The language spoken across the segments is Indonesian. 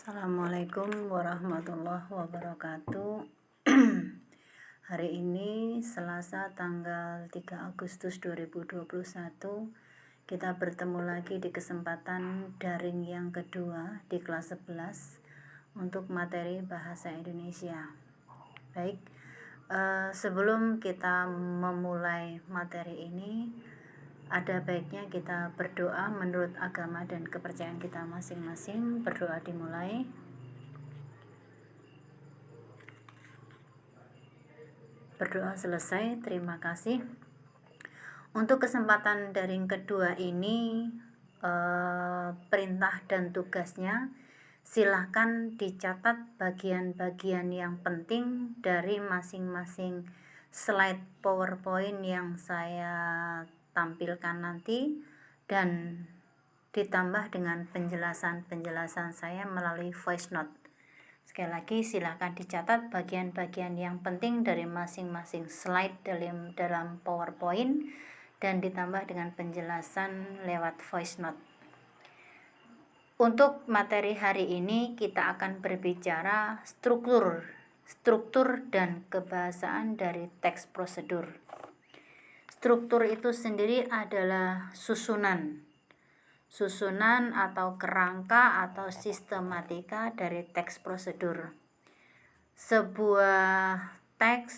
Assalamualaikum warahmatullahi wabarakatuh. Hari ini Selasa tanggal 3 Agustus 2021, kita bertemu lagi di kesempatan daring yang kedua di kelas 11 untuk materi bahasa Indonesia. Baik, sebelum kita memulai materi ini, ada baiknya kita berdoa menurut agama dan kepercayaan kita masing-masing. Berdoa dimulai. Berdoa selesai, terima kasih. Untuk kesempatan daring kedua ini, perintah dan tugasnya silahkan dicatat bagian-bagian yang penting dari masing-masing slide PowerPoint yang saya tampilkan nanti, dan ditambah dengan penjelasan-penjelasan saya melalui voice note. Sekali lagi, silakan dicatat bagian-bagian yang penting dari masing-masing slide dalam PowerPoint dan ditambah dengan penjelasan lewat voice note. Untuk materi hari ini kita akan berbicara struktur dan kebahasaan dari teks prosedur. Struktur itu sendiri adalah susunan atau kerangka atau sistematika dari teks prosedur. Sebuah teks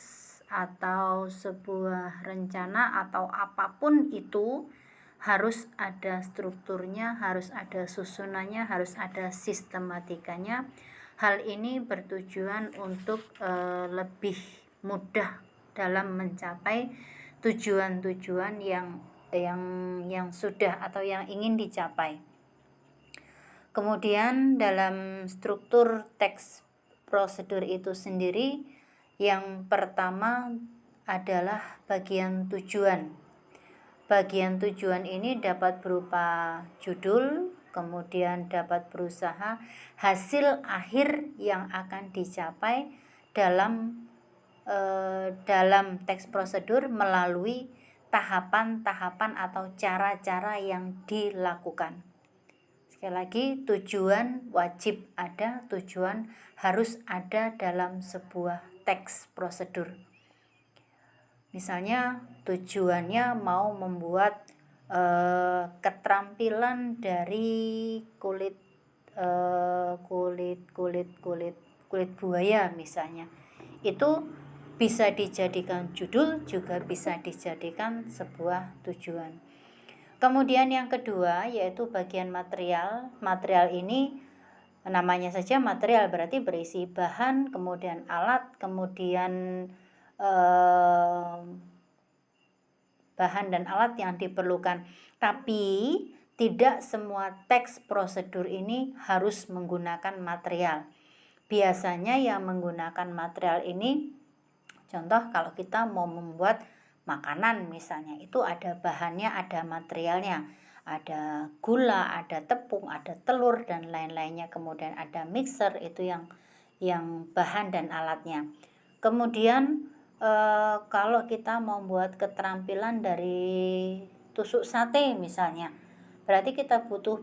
atau sebuah rencana atau apapun itu harus ada strukturnya, harus ada susunannya, harus ada sistematikanya. Hal ini bertujuan untuk lebih mudah dalam mencapai tujuan-tujuan yang sudah atau yang ingin dicapai. Kemudian dalam struktur teks prosedur itu sendiri, yang pertama adalah bagian tujuan. Bagian tujuan ini dapat berupa judul, kemudian dapat berusaha hasil akhir yang akan dicapai dalam teks prosedur melalui tahapan-tahapan atau cara-cara yang dilakukan. Sekali lagi, tujuan wajib ada, tujuan harus ada dalam sebuah teks prosedur. Misalnya tujuannya mau membuat keterampilan dari kulit buaya misalnya. Itu bisa dijadikan judul, juga bisa dijadikan sebuah tujuan. Kemudian yang kedua yaitu bagian material. Material ini namanya saja material, berarti berisi bahan, kemudian alat, kemudian bahan dan alat yang diperlukan. Tapi tidak semua teks prosedur ini harus menggunakan material. Biasanya yang menggunakan material ini, contoh kalau kita mau membuat makanan misalnya, itu ada bahannya, ada materialnya, ada gula, ada tepung, ada telur dan lain-lainnya, kemudian ada mixer, itu yang bahan dan alatnya. Kemudian kalau kita mau buat keterampilan dari tusuk sate misalnya, berarti kita butuh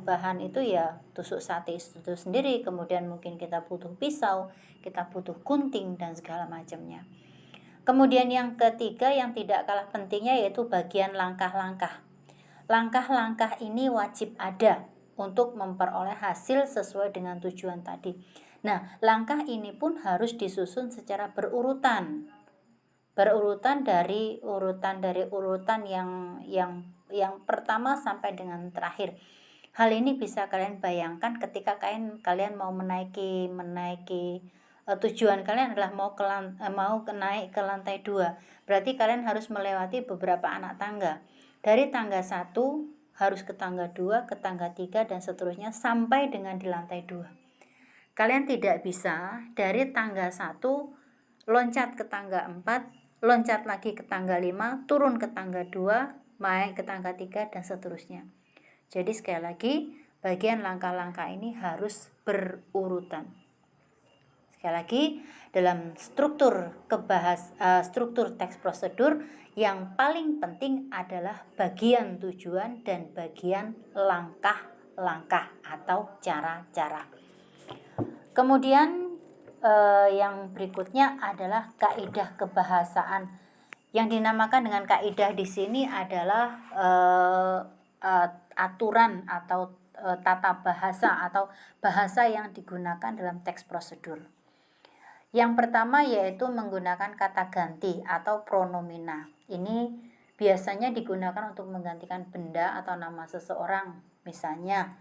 bahan itu ya tusuk sate itu sendiri, kemudian mungkin kita butuh pisau, kita butuh gunting dan segala macamnya. Kemudian yang ketiga yang tidak kalah pentingnya yaitu bagian langkah-langkah. Langkah-langkah ini wajib ada untuk memperoleh hasil sesuai dengan tujuan tadi. Nah, langkah ini pun harus disusun secara berurutan dari urutan yang pertama sampai dengan terakhir. Hal ini bisa kalian bayangkan ketika kalian mau menaiki tujuan kalian adalah mau naik ke lantai 2. Berarti kalian harus melewati beberapa anak tangga. Dari tangga 1 harus ke tangga 2, ke tangga 3 dan seterusnya sampai dengan di lantai 2. Kalian tidak bisa dari tangga 1 loncat ke tangga 4, loncat lagi ke tangga 5, turun ke tangga 2, naik ke tangga 3 dan seterusnya. Jadi sekali lagi, bagian langkah-langkah ini harus berurutan. Sekali lagi, dalam struktur teks prosedur yang paling penting adalah bagian tujuan dan bagian langkah langkah atau cara-cara. Kemudian yang berikutnya adalah kaidah kebahasaan. Yang dinamakan dengan kaidah di sini adalah aturan atau tata bahasa atau bahasa yang digunakan dalam teks prosedur. Yang pertama yaitu menggunakan kata ganti atau pronomina. Ini biasanya digunakan untuk menggantikan benda atau nama seseorang. Misalnya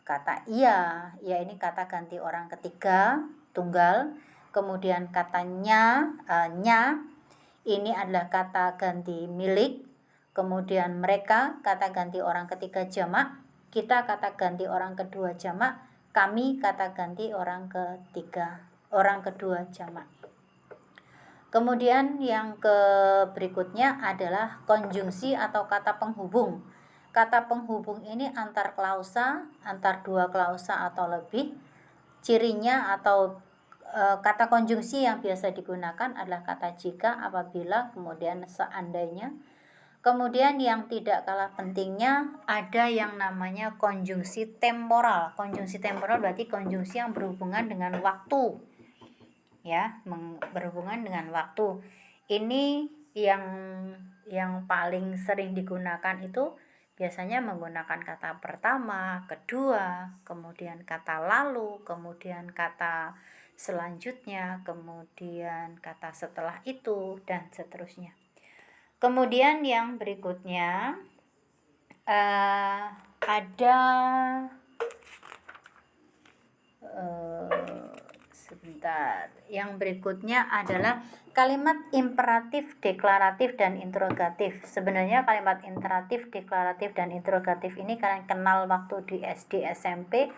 kata iya ini kata ganti orang ketiga tunggal. Kemudian katanya nya ini adalah kata ganti milik. Kemudian mereka kata ganti orang ketiga jamak, kita kata ganti orang kedua jamak, kami kata ganti orang kedua jamak. Kemudian yang berikutnya adalah konjungsi atau kata penghubung. Kata penghubung ini antar klausa, antar dua klausa atau lebih. Cirinya atau kata konjungsi yang biasa digunakan adalah kata jika, apabila, kemudian seandainya. Kemudian yang tidak kalah pentingnya ada yang namanya konjungsi temporal. Konjungsi temporal berarti konjungsi yang berhubungan dengan waktu. Ya, berhubungan dengan waktu. Ini yang paling sering digunakan itu biasanya menggunakan kata pertama, kedua, kemudian kata lalu, kemudian kata selanjutnya, kemudian kata setelah itu, dan seterusnya. Kemudian yang berikutnya ada sebentar. Yang berikutnya adalah kalimat imperatif, deklaratif, dan interrogatif. Sebenarnya kalimat imperatif, deklaratif, dan interrogatif ini kalian kenal waktu di SD, SMP.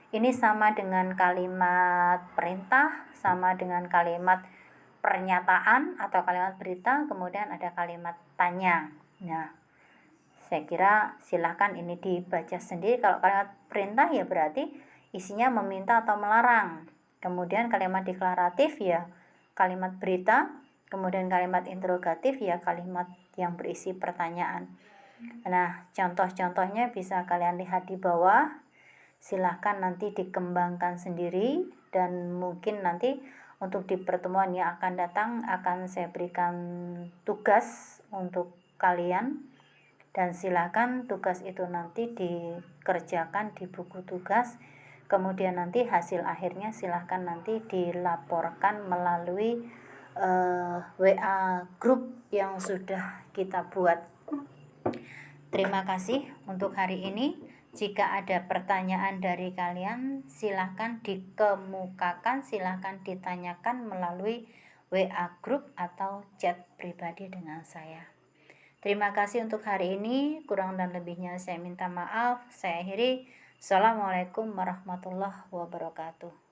Ini sama dengan kalimat perintah, sama dengan kalimat pernyataan atau kalimat berita, kemudian ada kalimat tanya. Nah, saya kira silakan ini dibaca sendiri. Kalau kalimat perintah ya berarti isinya meminta atau melarang. Kemudian kalimat deklaratif ya kalimat berita. Kemudian kalimat interrogatif ya kalimat yang berisi pertanyaan. Nah, contoh-contohnya bisa kalian lihat di bawah. Silahkan nanti dikembangkan sendiri, dan mungkin nanti untuk di pertemuan yang akan datang akan saya berikan tugas untuk kalian, dan silakan tugas itu nanti dikerjakan di buku tugas. Kemudian nanti hasil akhirnya silahkan nanti dilaporkan melalui WA grup yang sudah kita buat. Terima kasih untuk hari ini. Jika ada pertanyaan dari kalian, silahkan dikemukakan, silahkan ditanyakan melalui WA grup atau chat pribadi dengan saya. Terima kasih untuk hari ini. Kurang dan lebihnya saya minta maaf. Saya akhiri. Assalamualaikum warahmatullahi wabarakatuh.